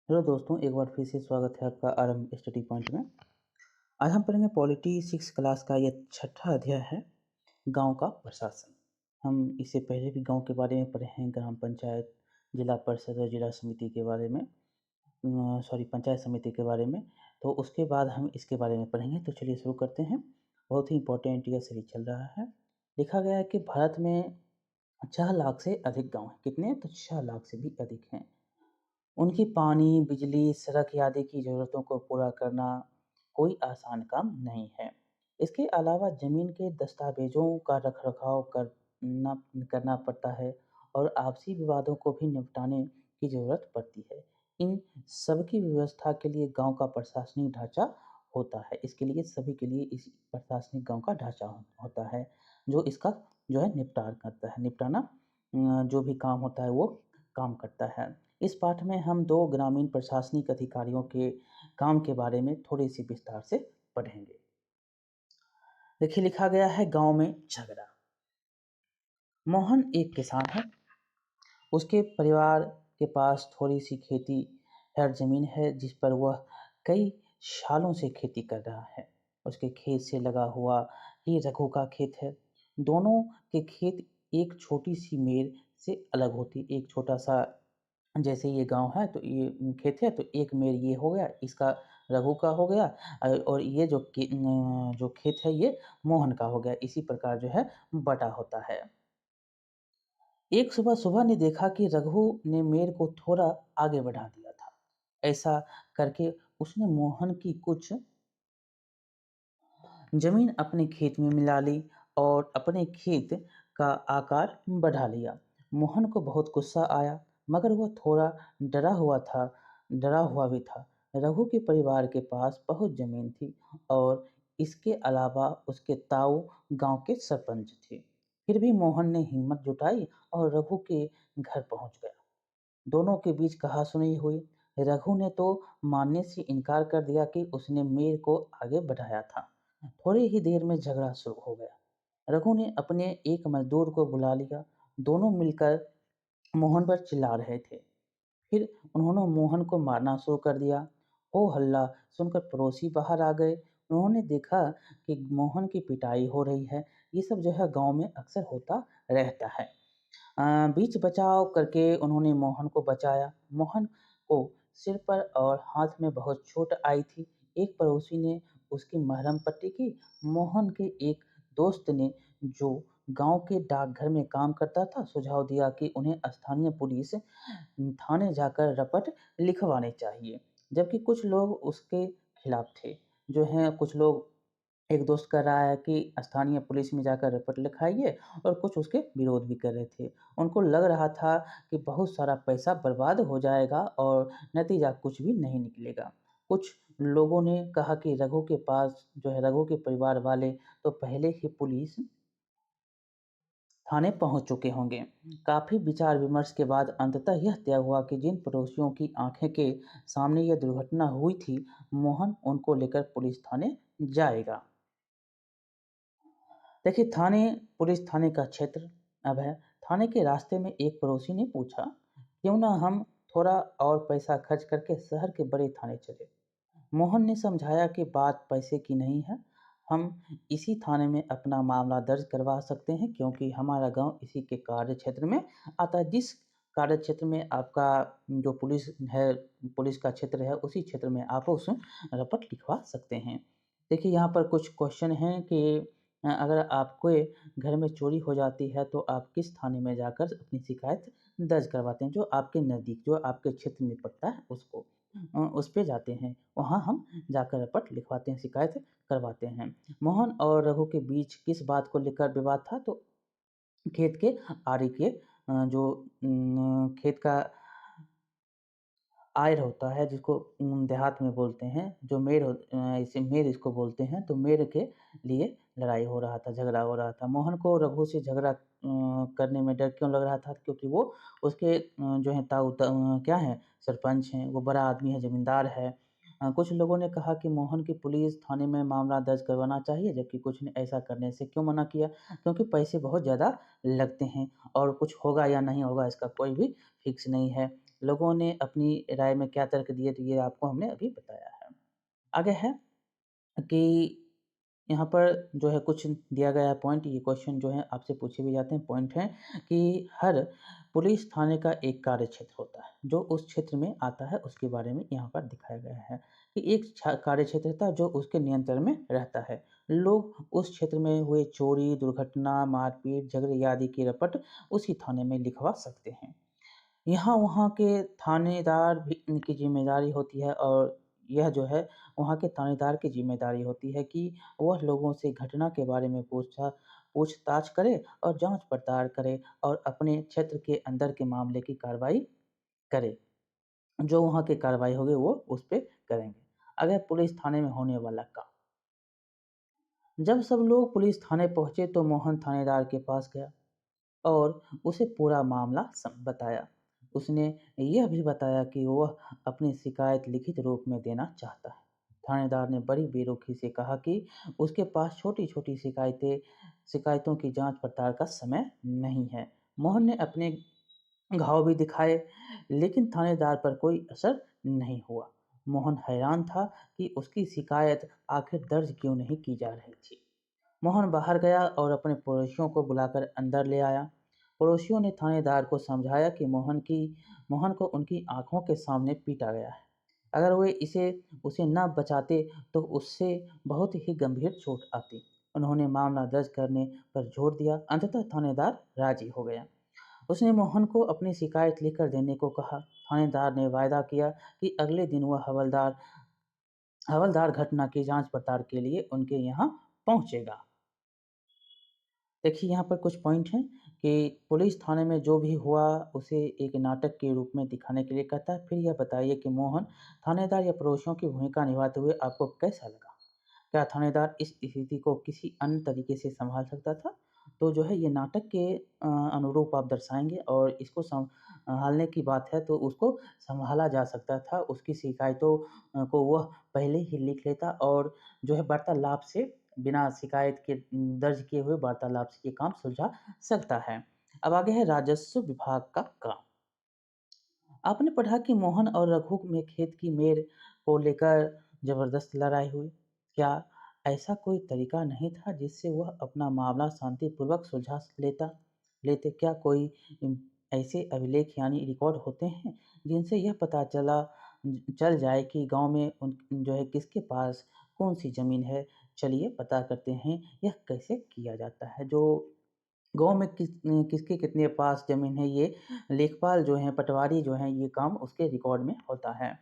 Hello दोस्तों, एक बार फिर से स्वागत है आपका आरंभ स्टडी पॉइंट में। आज हम पढ़ेंगे पॉलिटी 6 क्लास का यह छठा अध्याय है, गांव का प्रशासन। हम इससे पहले भी गांव के बारे में पढ़े हैं, ग्राम पंचायत, जिला परिषद और जिला समिति के बारे में, पंचायत समिति के बारे में। तो उसके बाद हम इसके बारे में पढ़ेंगे। तो चलिए शुरू करते हैं। बहुत ही इंपॉर्टेंट यह सीरीज चल रहा है। लिखा गया है कि भारत में 6 लाख से अधिक गाँव हैं। कितने? तो 6 लाख से भी अधिक हैं। उनकी पानी, बिजली, सड़क आदि की ज़रूरतों को पूरा करना कोई आसान काम नहीं है। इसके अलावा ज़मीन के दस्तावेज़ों का रख-रखाव करना करना पड़ता है और आपसी विवादों को भी निपटाने की ज़रूरत पड़ती है। इन सब की व्यवस्था के लिए गाँव का प्रशासनिक ढाँचा होता है। इसके लिए सभी के लिए इस प्रशासनिक गाँव का ढाँचा होता है, जो इसका जो है निपटान करता है। निपटाना जो भी काम होता है वो काम करता है। इस पाठ में हम 2 ग्रामीण प्रशासनिक अधिकारियों के काम के बारे में थोड़ी-सी विस्तार से पढ़ेंगे। देखिए, लिखा गया है गाँव में झगड़ा। मोहन एक किसान है। उसके परिवार के पास थोड़ी-सी खेती और ज़मीन है जिस पर वह कई सालों से खेती कर रहा है। उसके खेत से लगा हुआ ही रघु का खेत है। दोनों के खेत एक छोटी-सी मेड़ से अलग होती। एक छोटा-सा, जैसे ये गाँव है तो ये खेत है, तो एक मेड़ ये हो गया, इसका रघु का हो गया, और ये जो खेत है ये मोहन का हो गया। इसी प्रकार जो है बँटा होता है। एक सुबह सुबह ने देखा कि रघु ने मेड़ को थोड़ा आगे बढ़ा दिया था। ऐसा करके उसने मोहन की कुछ जमीन अपने खेत में मिला ली और अपने खेत का आकार बढ़ा लिया। मोहन को बहुत गुस्सा आया, मगर वह थोड़ा डरा हुआ भी था। रघु के परिवार के पास बहुत जमीन थी और इसके अलावा उसके ताऊ गांव के सरपंच थे। फिर भी मोहन ने हिम्मत जुटाई और रघु के घर पहुंच गया। दोनों के बीच कहा-सुनी हुई। रघु ने तो मानने से इनकार कर दिया कि उसने मेड़ को आगे बढ़ाया था। थोड़ी ही देर में झगड़ा शुरू हो गया। रघु ने अपने एक मजदूर को बुला लिया। दोनों मिलकर मोहन पर चिल्ला रहे थे। फिर उन्होंने मोहन को मारना शुरू कर दिया। हो हल्ला सुनकर पड़ोसी बाहर आ गए। उन्होंने देखा कि मोहन की पिटाई हो रही है। ये सब जो है गांव में अक्सर होता रहता है। बीच बचाव करके उन्होंने मोहन को बचाया। मोहन को सिर पर और हाथ में बहुत चोट आई थी। एक पड़ोसी ने उसकी मरहम पट्टी की। मोहन के एक दोस्त ने, जो गांव के डाकघर में काम करता था, सुझाव दिया कि उन्हें स्थानीय पुलिस थाने जाकर रपट लिखवाने चाहिए, जबकि कुछ लोग उसके खिलाफ थे। जो हैं कुछ लोग, एक दोस्त कह रहा है कि स्थानीय पुलिस में जाकर रिपोर्ट लिखाइए, और कुछ उसके विरोध भी कर रहे थे। उनको लग रहा था कि बहुत सारा पैसा बर्बाद हो जाएगा और नतीजा कुछ भी नहीं निकलेगा। कुछ लोगों ने कहा कि रघु के पास जो है, रघु के परिवार वाले तो पहले ही पुलिस थाने पहुंच चुके होंगे। काफ़ी विचार विमर्श के बाद अंततः यह तय हुआ कि जिन पड़ोसियों की आंखें के सामने यह दुर्घटना हुई थी, मोहन उनको लेकर पुलिस थाने जाएगा। देखिए, पुलिस थाने का क्षेत्र अब है। थाने के रास्ते में एक पड़ोसी ने पूछा, क्यों ना हम थोड़ा और पैसा खर्च करके शहर के बड़े थाने चले। मोहन ने समझाया कि बात पैसे की नहीं है। हम इसी थाने में अपना मामला दर्ज करवा सकते हैं, क्योंकि हमारा गांव इसी के कार्य क्षेत्र में आता है। जिस कार्य क्षेत्र में आपका जो पुलिस है, पुलिस का क्षेत्र है, उसी क्षेत्र में आप उस रपट लिखवा सकते हैं। देखिए, यहाँ पर कुछ क्वेश्चन हैं कि अगर आपके घर में चोरी हो जाती है तो आप किस थाने में जाकर अपनी शिकायत दर्ज करवाते हैं? जो आपके नज़दीक, जो आपके क्षेत्र में पड़ता है उसको उस पे जाते हैं। वहाँ हम जाकर रपट लिखवाते हैं, शिकायत करवाते हैं। मोहन और रघु के बीच किस बात को लेकर विवाद था? तो खेत के आरी के जो खेत का आयर होता है, जिसको देहात में बोलते हैं, जो इसे मेड़ इसको बोलते हैं, तो मेड़ के लिए लड़ाई हो रहा था, झगड़ा हो रहा था। मोहन को रघु से झगड़ा करने में डर क्यों लग रहा था? क्योंकि वो उसके जो है क्या हैं, सरपंच हैं, वो बड़ा आदमी है, ज़मींदार है। कुछ लोगों ने कहा कि मोहन की पुलिस थाने में मामला दर्ज करवाना चाहिए, जबकि कुछ ने ऐसा करने से क्यों मना किया? क्योंकि पैसे बहुत ज़्यादा लगते हैं और कुछ होगा या नहीं होगा इसका कोई भी फिक्स नहीं है। लोगों ने अपनी राय में क्या तर्क दिए, तो ये आपको हमने अभी बताया है। आगे है कि यहाँ पर जो है कुछ दिया गया है पॉइंट, ये क्वेश्चन जो है आपसे पूछे भी जाते हैं। पॉइंट है कि हर पुलिस थाने का एक कार्य क्षेत्र होता है, जो उस क्षेत्र में आता है उसके बारे में यहाँ पर दिखाया गया है कि एक कार्य क्षेत्र था जो उसके नियंत्रण में रहता है। लोग उस क्षेत्र में हुए चोरी, दुर्घटना, मारपीट, झगड़े आदि की रपट उसी थाने में लिखवा सकते हैं। यहाँ वहाँ के थानेदार भी की ज़िम्मेदारी होती है, और यह जो है वहाँ के थानेदार की ज़िम्मेदारी होती है कि वह लोगों से घटना के बारे में पूछताछ करे और जाँच-पड़ताल करे और अपने क्षेत्र के अंदर के मामले की कार्रवाई करे। जो वहाँ की कार्रवाई होगी वो उस पे करेंगे। अगर पुलिस थाने में होने वाला काम। जब सब लोग पुलिस थाने पहुँचे तो मोहन थानेदार के पास गया और उसे पूरा मामला बताया। उसने यह भी बताया कि वह अपनी शिकायत लिखित रूप में देना चाहता है। थानेदार ने बड़ी बेरुखी से कहा कि उसके पास छोटी-छोटी शिकायतों की जांच पड़ताल का समय नहीं है। मोहन ने अपने घाव भी दिखाए, लेकिन थानेदार पर कोई असर नहीं हुआ। मोहन हैरान था कि उसकी शिकायत आखिर दर्ज क्यों नहीं की जा रही थी। मोहन बाहर गया और अपने पड़ोसियों को बुलाकर अंदर ले आया। पड़ोसियों ने थानेदार को समझाया कि मोहन को उनकी आंखों के सामने पीटा गया है। अगर वे उसे न बचाते तो उससे बहुत ही गंभीर चोट आती। उन्होंने मामला दर्ज करने पर जोर दिया। अंततः थानेदार राजी हो गया। उसने मोहन को अपनी शिकायत लिखकर देने को कहा। थानेदार ने वायदा किया कि अगले दिन वह हवलदार घटना की जांच पड़ताल के लिए उनके यहाँ पहुंचेगा। देखिए यहाँ पर कुछ पॉइंट हैं कि पुलिस थाने में जो भी हुआ उसे एक नाटक के रूप में दिखाने के लिए कहता है। फिर यह बताइए कि मोहन थानेदार या पड़ोसियों की भूमिका निभाते हुए आपको कैसा लगा? क्या थानेदार इस स्थिति को किसी अन्य तरीके से संभाल सकता था? तो जो है ये नाटक के अनुरूप आप दर्शाएंगे, और इसको संभालने की बात है तो उसको संभाला जा सकता था। उसकी शिकायतों को वह पहले ही लिख लेता और जो है वार्तालाप से, बिना शिकायत के दर्ज किए हुए वार्तालाप से ये काम सुलझा सकता है। अब आगे है राजस्व विभाग का काम। आपने पढ़ा कि मोहन और रघु में खेत की मेड़ को लेकर जबरदस्त लड़ाई हुई। क्या ऐसा कोई तरीका नहीं था जिससे वह अपना मामला शांतिपूर्वक सुलझा लेते? क्या कोई ऐसे अभिलेख यानी रिकॉर्ड होते हैं जिनसे यह पता चल जाए कि गांव में जो है किसके पास कौन सी जमीन है? चलिए पता करते हैं यह कैसे किया जाता है। जो गाँव में किसके कितने पास ज़मीन है, ये लेखपाल जो हैं, पटवारी जो हैं, ये काम उसके रिकॉर्ड में होता है।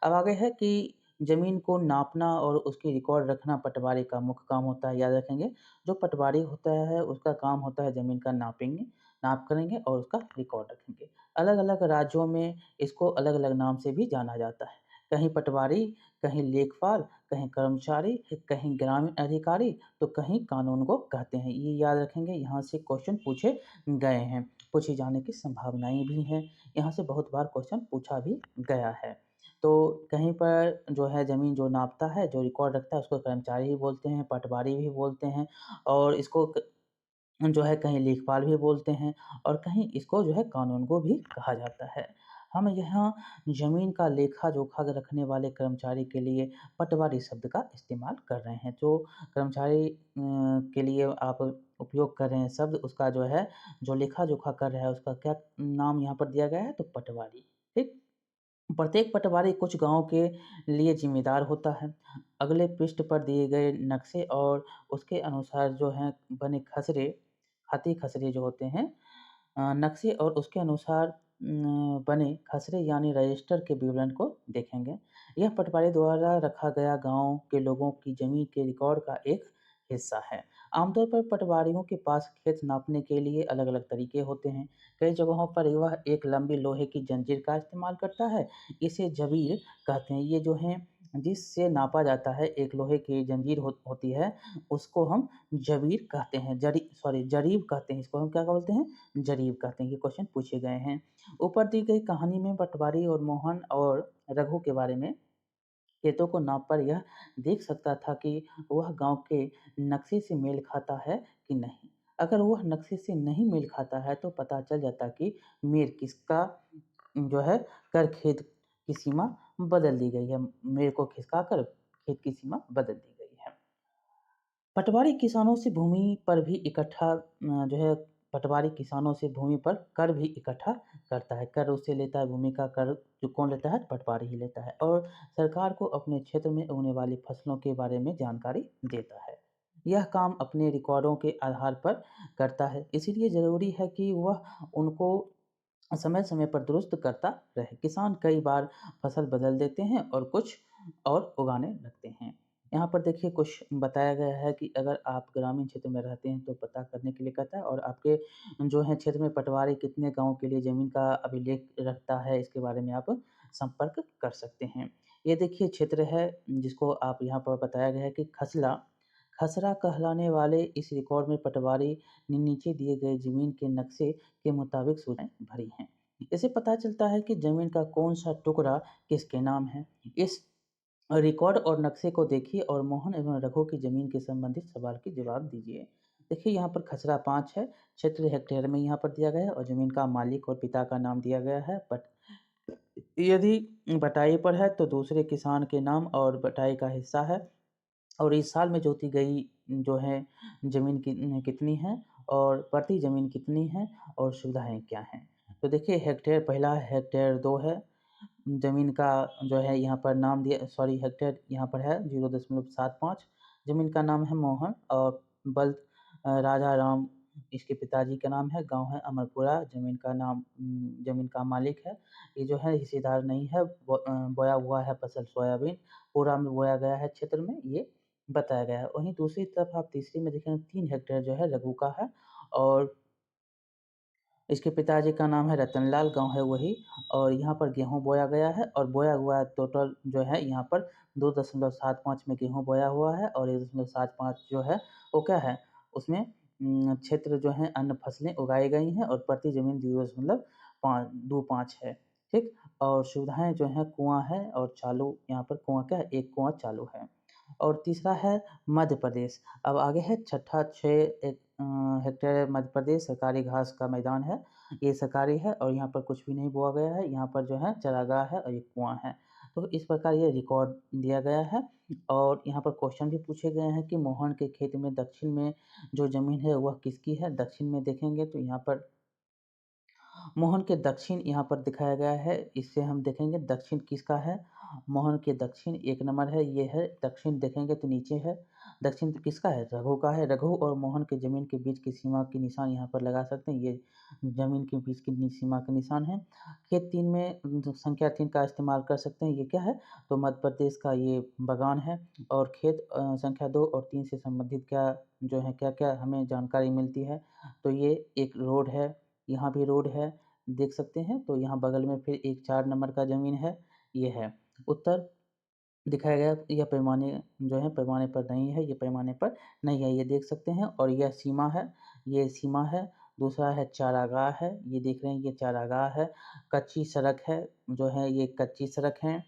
अब आगे है कि ज़मीन को नापना और उसकी रिकॉर्ड रखना पटवारी का मुख्य काम होता है, याद रखेंगे। जो पटवारी होता है उसका काम होता है ज़मीन का नाप करेंगे और उसका रिकॉर्ड रखेंगे। अलग-अलग राज्यों में इसको अलग-अलग नाम से भी जाना जाता है। कहीं पटवारी, कहीं लेखपाल, कहीं कर्मचारी, कहीं ग्रामीण अधिकारी, तो कहीं कानून को कहते हैं। ये याद रखेंगे, यहाँ से क्वेश्चन पूछे गए हैं, पूछे जाने की संभावनाएँ भी हैं। यहाँ से बहुत बार क्वेश्चन पूछा भी गया है। तो कहीं पर जो है ज़मीन जो नापता है, जो रिकॉर्ड रखता है उसको कर्मचारी भी बोलते हैं, पटवारी भी बोलते हैं, और इसको जो है कहीं लेखपाल भी बोलते हैं, और कहीं इसको जो है कानूनगो भी कहा जाता है। हम यहाँ ज़मीन का लेखा-जोखा रखने वाले कर्मचारी के लिए पटवारी शब्द का इस्तेमाल कर रहे हैं। जो कर्मचारी के लिए आप उपयोग कर रहे हैं शब्द, उसका जो है जो लेखा-जोखा कर रहा है उसका क्या नाम यहाँ पर दिया गया है? तो पटवारी, ठीक? प्रत्येक पटवारी कुछ गाँव के लिए ज़िम्मेदार होता है। अगले पृष्ठ पर दिए गए नक्शे और उसके अनुसार जो हैं बने खसरे, हाथी खसरे जो होते हैं, नक्शे और उसके अनुसार बने खसरे यानी रजिस्टर के विवरण को देखेंगे। यह पटवारी द्वारा रखा गया गाँव के लोगों की ज़मीन के रिकॉर्ड का एक हिस्सा है। आमतौर पर पटवारियों के पास खेत नापने के लिए अलग-अलग तरीके होते हैं। कई जगहों पर वह एक लंबी लोहे की जंजीर का इस्तेमाल करता है। इसे जबीर कहते हैं। ये जो है जिससे नापा जाता है, एक लोहे की जंजीर होती है, उसको हम जबीर कहते हैं। जरीब कहते हैं। इसको हम क्या बोलते हैं? जरीब कहते हैं। ये क्वेश्चन पूछे गए हैं। ऊपर दी गई कहानी में पटवारी और मोहन और रघु के बारे में खेतों को नापकर यह देख सकता था कि वह गांव के नक्शे से मेल खाता है कि नहीं। अगर वह नक्शे से नहीं मेल खाता है तो पता चल जाता कि मेल किसका जो है कर खेत की सीमा बदल दी गई है। मेड़ को खिसकाकर खेत की सीमा बदल दी गई है। पटवारी किसानों से भूमि पर भी इकट्ठा जो है पटवारी किसानों से भूमि पर कर भी इकट्ठा करता है। कर उससे लेता है, भूमि का कर जो कौन लेता है? पटवारी ही लेता है, और सरकार को अपने क्षेत्र में उगने वाली फसलों के बारे में जानकारी देता है। यह काम अपने रिकॉर्डों के आधार पर करता है, इसीलिए ज़रूरी है कि वह उनको समय समय पर दुरुस्त करता रहे। किसान कई बार फसल बदल देते हैं और कुछ और उगाने लगते हैं। यहाँ पर देखिए कुछ बताया गया है कि अगर आप ग्रामीण क्षेत्र में रहते हैं तो पता करने के लिए कहता है, और आपके जो है क्षेत्र में पटवारी कितने गाँव के लिए ज़मीन का अभिलेख रखता है, इसके बारे में आप संपर्क कर सकते हैं। ये देखिए क्षेत्र है जिसको आप यहाँ पर बताया गया है कि खसला खसरा कहलाने वाले इस रिकॉर्ड में पटवारी ने नीचे दिए गए ज़मीन के नक्शे के मुताबिक सूचनाएं भरी हैं। इससे पता चलता है कि ज़मीन का कौन सा टुकड़ा किसके नाम है। इस रिकॉर्ड और नक्शे को देखिए और मोहन एवं रघु की ज़मीन के संबंधित सवाल के जवाब दीजिए। देखिए यहाँ पर खसरा 5 है, क्षेत्र हेक्टेयर में यहाँ पर दिया गया है और ज़मीन का मालिक और पिता का नाम दिया गया है। बट यदि बटाई पर है तो दूसरे किसान के नाम और बटाई का हिस्सा है, और इस साल में जोती गई जो है ज़मीन कितनी है, और प्रति ज़मीन कितनी है, और सुविधाएँ क्या हैं। तो देखिए हेक्टेयर पहला है, हेक्टेयर 2 है। ज़मीन का जो है यहाँ पर नाम दिया, सॉरी हेक्टेयर यहाँ पर है 0.75। ज़मीन का नाम है मोहन, और बल्द राजा राम इसके पिताजी का नाम है। गाँव है अमरपुरा। ज़मीन का नाम ज़मीन का मालिक है। ये जो है हिस्सेदार नहीं है। बोया हुआ है फसल सोयाबीन। पूरा में बोया गया है क्षेत्र में, ये बताया गया है। वहीं दूसरी तरफ आप तीसरी में देखेंगे 3 हेक्टेयर जो है रघु का है, और इसके पिताजी का नाम है रतनलाल, गाँव है वही, और यहाँ पर गेहूँ बोया गया है, और बोया हुआ टोटल जो है यहाँ पर 2.75 में गेहूँ बोया हुआ है, और 1.75 जो है वो क्या है, उसमें क्षेत्र जो है अन्य फसलें उगाई गई हैं, और प्रति ज़मीन 0.25 है, ठीक। और सुविधाएँ जो हैं कुआँ है और चालू, यहाँ पर कुआँ क्या है, एक कुआँ चालू है। और तीसरा है मध्य प्रदेश। अब आगे है छठा 6 हेक्टेयर मध्य प्रदेश सरकारी घास का मैदान है। ये सरकारी है और यहाँ पर कुछ भी नहीं बोया गया है। यहाँ पर जो है चारागाह है और एक कुआँ है। तो इस प्रकार ये रिकॉर्ड दिया गया है, और यहाँ पर क्वेश्चन भी पूछे गए हैं कि मोहन के खेत में दक्षिण में जो ज़मीन है वह किसकी है? दक्षिण में देखेंगे तो यहाँ पर मोहन के दक्षिण यहाँ पर दिखाया गया है, इससे हम देखेंगे दक्षिण किसका है। मोहन के दक्षिण 1 नंबर है, ये है दक्षिण, देखेंगे तो नीचे है। दक्षिण किसका है? रघु का है। रघु और मोहन के ज़मीन के बीच की सीमा के निशान यहाँ पर लगा सकते हैं, ये ज़मीन के बीच की सीमा के निशान है। खेत 3 में संख्या 3 का इस्तेमाल कर सकते हैं, ये क्या है? तो मध्य प्रदेश का ये बागान है। और खेत संख्या 2 और 3 से संबंधित क्या जो है क्या-क्या हमें जानकारी मिलती है, तो ये एक रोड है, यहाँ भी रोड है, देख सकते हैं। तो यहाँ बगल में फिर एक 4 नंबर का ज़मीन है, ये है। उत्तर दिखाया गया, यह पैमाने जो है पैमाने पर नहीं है, ये पैमाने पर नहीं है, ये देख सकते हैं। और यह सीमा है, ये सीमा है। दूसरा है चारागाह है, ये देख रहे हैं, ये चारागाह है। कच्ची सड़क है, जो है ये कच्ची सड़क है,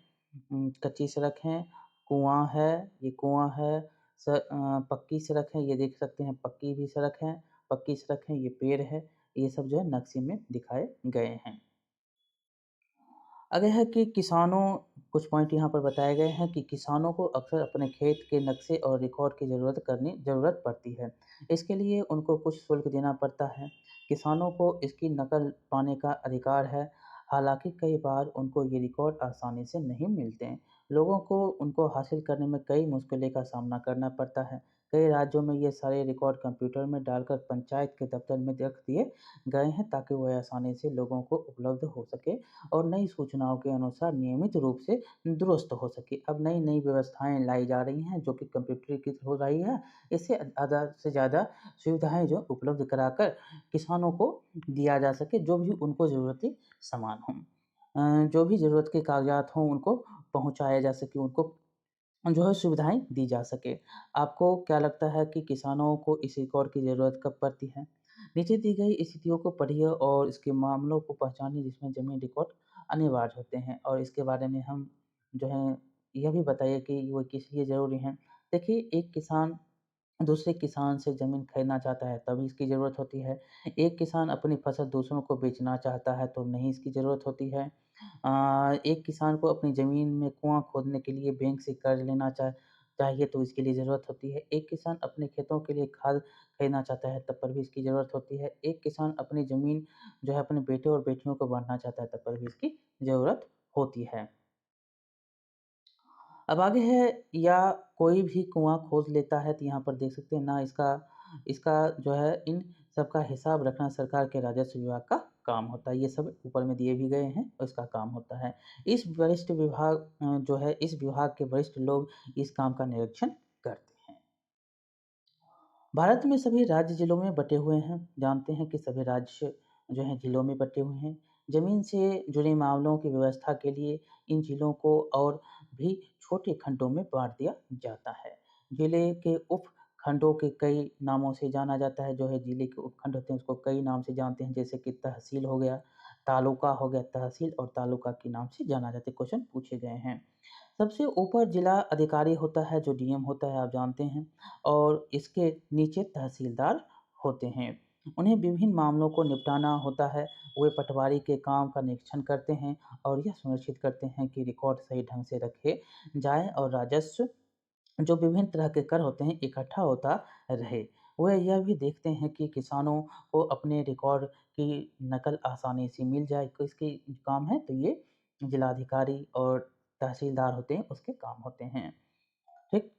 कच्ची सड़क है। कुआँ है, ये कुआँ है। पक्की सड़क है, ये देख सकते हैं, पक्की भी सड़क है, पक्की सड़क है, ये पेड़ है। ये सब जो है नक्शे में दिखाए गए हैं। आगे है कि किसानों, कुछ पॉइंट यहाँ पर बताए गए हैं कि किसानों को अक्सर अपने खेत के नक्शे और रिकॉर्ड की ज़रूरत पड़ती है। इसके लिए उनको कुछ शुल्क देना पड़ता है। किसानों को इसकी नकल पाने का अधिकार है। हालांकि कई बार उनको ये रिकॉर्ड आसानी से नहीं मिलते हैं। लोगों को उनको हासिल करने में कई मुश्किलों का सामना करना पड़ता है। कई राज्यों में ये सारे रिकॉर्ड कंप्यूटर में डालकर पंचायत के दफ्तर में रख दिए गए हैं, ताकि वह आसानी से लोगों को उपलब्ध हो सके और नई सूचनाओं के अनुसार नियमित रूप से दुरुस्त हो सके। अब नई-नई व्यवस्थाएँ लाई जा रही हैं जो कि कंप्यूटरीकृत हो रही है। इससे ज़्यादा से ज़्यादा सुविधाएँ जो उपलब्ध कराकर किसानों को दिया जा सके, जो भी उनको ज़रूरती सामान हों। जो भी ज़रूरत के कागज़ात हों उनको पहुँचाया जा सके, उनको जो है सुविधाएँ दी जा सके। आपको क्या लगता है कि किसानों को इस रिकॉर्ड की ज़रूरत कब पड़ती है? नीचे दी गई स्थितियों को पढ़िए और इसके मामलों को पहचानिए जिसमें ज़मीन रिकॉर्ड अनिवार्य होते हैं, और इसके बारे में हम जो है यह भी बताइए कि वो किस लिए ज़रूरी हैं। देखिए एक किसान दूसरे किसान से ज़मीन खरीदना चाहता है तभी इसकी ज़रूरत होती है। एक किसान अपनी फसल दूसरों को बेचना चाहता है तो नहीं इसकी ज़रूरत होती है। एक किसान को अपनी ज़मीन में कुआँ खोदने के लिए बैंक से कर्ज़ लेना चाहिए तो इसके लिए ज़रूरत होती है। एक किसान अपने खेतों के लिए खाद खरीदना चाहता है तब पर भी इसकी ज़रूरत होती है। एक किसान अपनी ज़मीन जो है अपने बेटे और बेटियों को बाँटना चाहता है तब पर भी इसकी ज़रूरत होती है। अब आगे है या कोई भी कुआँ खोद लेता है तो यहाँ पर देख सकते हैं ना इसका इसका जो है इन सबका हिसाब रखना सरकार के राजस्व विभाग का काम होता है। ये सब ऊपर में दिए भी गए हैं और इसका काम होता है। इस वरिष्ठ विभाग जो है इस विभाग के वरिष्ठ लोग इस काम का निरीक्षण करते हैं। भारत में सभी राज्य जिलों में बटे हुए हैं। जानते हैं कि सभी राज्य जो हैं जिलों में बटे हुए हैं। ज़मीन से जुड़े मामलों की व्यवस्था के लिए इन जिलों को और भी छोटे खंडों में बाँट दिया जाता है। जिले के उपखंडों के कई नामों से जाना जाता है। जो है जिले के उपखंड होते हैं उसको कई नाम से जानते हैं जैसे कि तहसील हो गया, तालुका हो गया, तहसील और तालुका के नाम से जाना जाता है। क्वेश्चन पूछे गए हैं। सबसे ऊपर जिला अधिकारी होता है जो डीएम होता है आप जानते हैं और इसके नीचे तहसीलदार होते हैं। उन्हें विभिन्न मामलों को निपटाना होता है। वे पटवारी के काम का निरीक्षण करते हैं और यह सुनिश्चित करते हैं कि रिकॉर्ड सही ढंग से रखे जाए और राजस्व जो विभिन्न तरह के कर होते हैं इकट्ठा होता रहे। वह यह भी देखते हैं कि किसानों को अपने रिकॉर्ड की नकल आसानी से मिल जाए। किसके काम है तो ये जिलाधिकारी और तहसीलदार होते हैं उसके काम होते हैं। ठीक।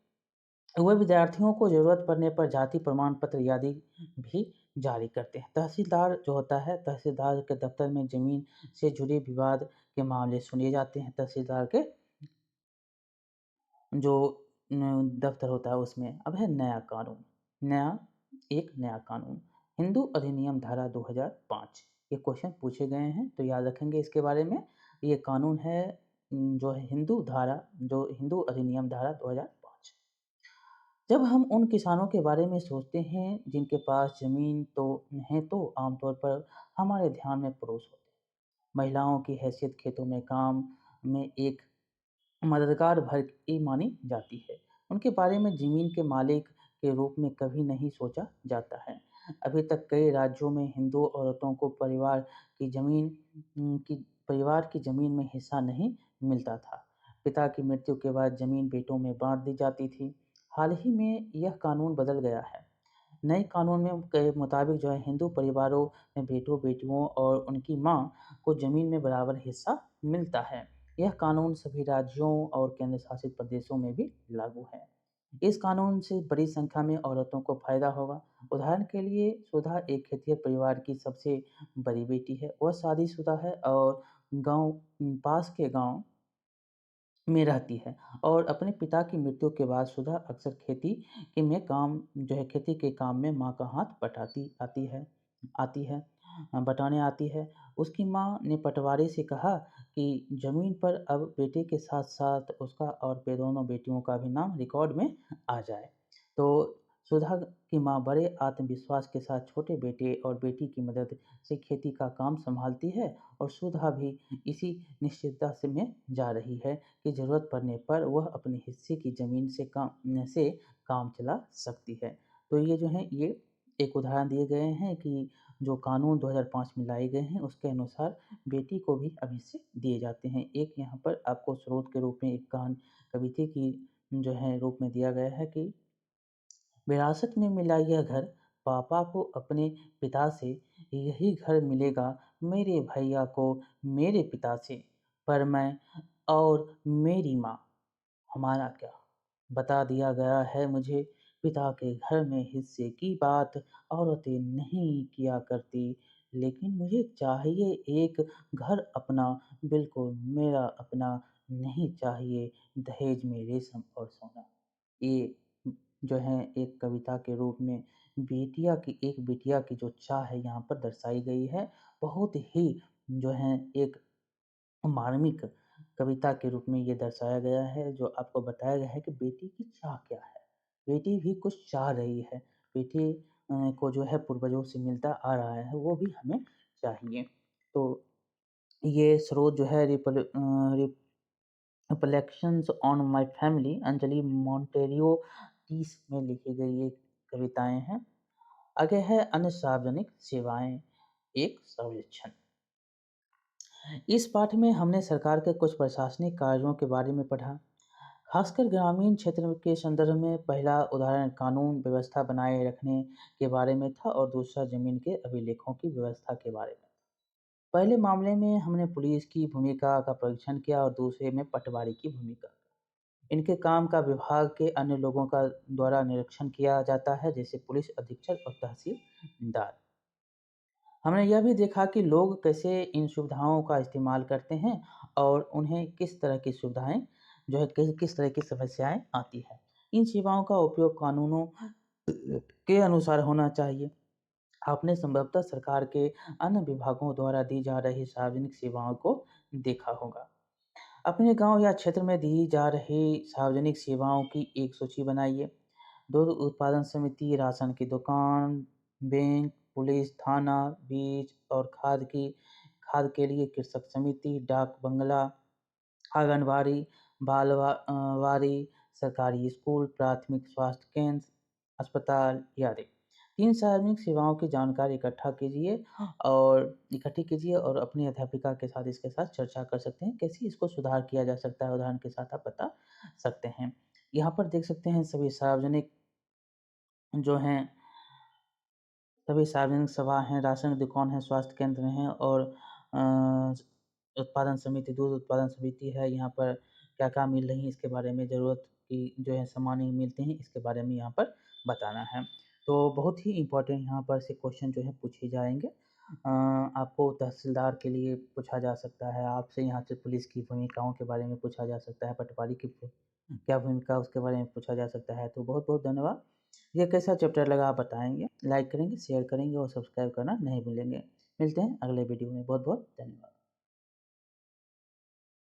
वह विद्यार्थियों को ज़रूरत पड़ने पर जाति प्रमाण पत्र आदि भी जारी करते हैं। तहसीलदार जो होता है तहसीलदार के दफ्तर में ज़मीन से जुड़े विवाद के मामले सुने जाते हैं। तहसीलदार के जो दफ्तर होता है उसमें। अब है नया कानून। नया एक नया कानून हिंदू अधिनियम धारा 2005। ये क्वेश्चन पूछे गए हैं तो याद रखेंगे इसके बारे में। ये कानून है जो है हिंदू अधिनियम धारा 2005। जब हम उन किसानों के बारे में सोचते हैं जिनके पास ज़मीन तो है तो आमतौर पर हमारे ध्यान में पुरुष होते हैं। महिलाओं की हैसियत खेतों में काम में एक मददगार भर की मानी जाती है। उनके बारे में ज़मीन के मालिक के रूप में कभी नहीं सोचा जाता है। अभी तक कई राज्यों में हिंदू औरतों को की परिवार की ज़मीन में हिस्सा नहीं मिलता था। पिता की मृत्यु के बाद ज़मीन बेटों में बाँट दी जाती थी। हाल ही में यह कानून बदल गया है। नए कानून में के मुताबिक जो है हिंदू परिवारों में बेटों-बेटियों और उनकी माँ को ज़मीन में बराबर हिस्सा मिलता है। यह कानून सभी राज्यों और केंद्र शासित प्रदेशों में भी लागू है। इस कानून से बड़ी संख्या में औरतों को फायदा होगा। उदाहरण के लिए सुधा एक खेतिहर परिवार की सबसे बड़ी बेटी है। वह शादीशुदा है और गाँव पास के गाँव में रहती है और अपने पिता की मृत्यु के बाद सुधा अक्सर खेती के काम में माँ का हाथ आती है बटाने आती है। उसकी माँ ने पटवारी से कहा कि जमीन पर अब बेटे के साथ साथ उसका और दोनों बेटियों का भी नाम रिकॉर्ड में आ जाए। तो सुधा की माँ बड़े आत्मविश्वास के साथ छोटे बेटे और बेटी की मदद से खेती का काम संभालती है और सुधा भी इसी निश्चितता से में जा रही है कि ज़रूरत पड़ने पर वह अपने हिस्से की ज़मीन से काम चला सकती है। तो ये जो है ये एक उदाहरण दिए गए हैं कि जो कानून 2005 में लाए गए हैं उसके अनुसार बेटी को भी अब हिस्से दिए जाते हैं। एक यहाँ पर आपको स्रोत के रूप में एक कविता की जो है रूप में दिया गया है कि विरासत में मिला यह घर पापा को अपने पिता से, यही घर मिलेगा मेरे भैया को मेरे पिता से, पर मैं और मेरी माँ हमारा क्या। बता दिया गया है मुझे पिता के घर में हिस्से की बात औरतें नहीं किया करती, लेकिन मुझे चाहिए एक घर अपना, बिल्कुल मेरा अपना, नहीं चाहिए दहेज में रेशम और सोना। ये जो है एक कविता के रूप में एक बिटिया की जो चाह है यहाँ पर दर्शाई गई है। बहुत ही जो है एक मार्मिक कविता के रूप में ये दर्शाया गया है जो आपको बताया गया है कि बेटी की चाह क्या है। बेटी भी कुछ चाह रही है। बेटी को जो है पूर्वजों से मिलता आ रहा है वो भी हमें चाहिए। तो ये स्रोत जो है reflections on my family Anjali Monteiro 30 में लिखी गई एक कविताएं हैं। आगे है अन्य सार्वजनिक सेवाएं, एक सर्वेक्षण। इस पाठ में हमने सरकार के कुछ प्रशासनिक कार्यों के बारे में पढ़ा। खासकर ग्रामीण क्षेत्र के संदर्भ में पहला उदाहरण कानून व्यवस्था बनाए रखने के बारे में था और दूसरा जमीन के अभिलेखों की व्यवस्था के बारे में। पहले मामले में हमने पुलिस की भूमिका का परीक्षण किया और दूसरे में पटवारी की भूमिका। इनके काम का विभाग के अन्य लोगों का द्वारा निरीक्षण किया जाता है, जैसे पुलिस अधीक्षक और तहसीलदार। हमने यह भी देखा कि लोग कैसे इन सुविधाओं का इस्तेमाल करते हैं और उन्हें किस तरह की सुविधाएं जो है किस तरह की समस्याएं आती है। इन सेवाओं का उपयोग कानूनों के अनुसार होना चाहिए। आपने संभवतः सरकार के अन्य विभागों द्वारा दी जा रही सार्वजनिक सेवाओं को देखा होगा। अपने गांव या क्षेत्र में दी जा रही सार्वजनिक सेवाओं की एक सूची बनाइए। दूध उत्पादन समिति, राशन की दुकान, बैंक, पुलिस थाना, बीज और खाद के लिए कृषक समिति, डाक बंगला, आंगनबाड़ी, बालवाड़ी, सरकारी स्कूल, प्राथमिक स्वास्थ्य केंद्र, अस्पताल आदि। तीन सार्वजनिक सेवाओं की जानकारी इकट्ठी कीजिए और अपनी अध्यापिका के साथ इसके साथ चर्चा कर सकते हैं, कैसे इसको सुधार किया जा सकता है, उदाहरण के साथ आप बता सकते हैं। यहाँ पर देख सकते हैं जो हैं सभी सार्वजनिक सभा हैं, राशन की दुकान है, स्वास्थ्य केंद्र हैं और उत्पादन समिति, दूध उत्पादन समिति है। यहाँ पर क्या-क्या मिल रही है इसके बारे में, ज़रूरत की जो है सामान मिलते हैं इसके बारे में यहाँ पर बताना है। तो बहुत ही इम्पोर्टेंट यहाँ पर से क्वेश्चन जो है पूछे जाएंगे। आपको तहसीलदार के लिए पूछा जा सकता है, आपसे यहाँ से पुलिस की भूमिकाओं के बारे में पूछा जा सकता है, पटवारी की क्या भूमिका उसके बारे में पूछा जा सकता है। तो बहुत बहुत धन्यवाद। ये कैसा चैप्टर लगा आप बताएंगे, लाइक करेंगे, शेयर करेंगे और सब्सक्राइब करना नहीं भूलेंगे। मिलते हैं अगले वीडियो में। बहुत बहुत धन्यवाद।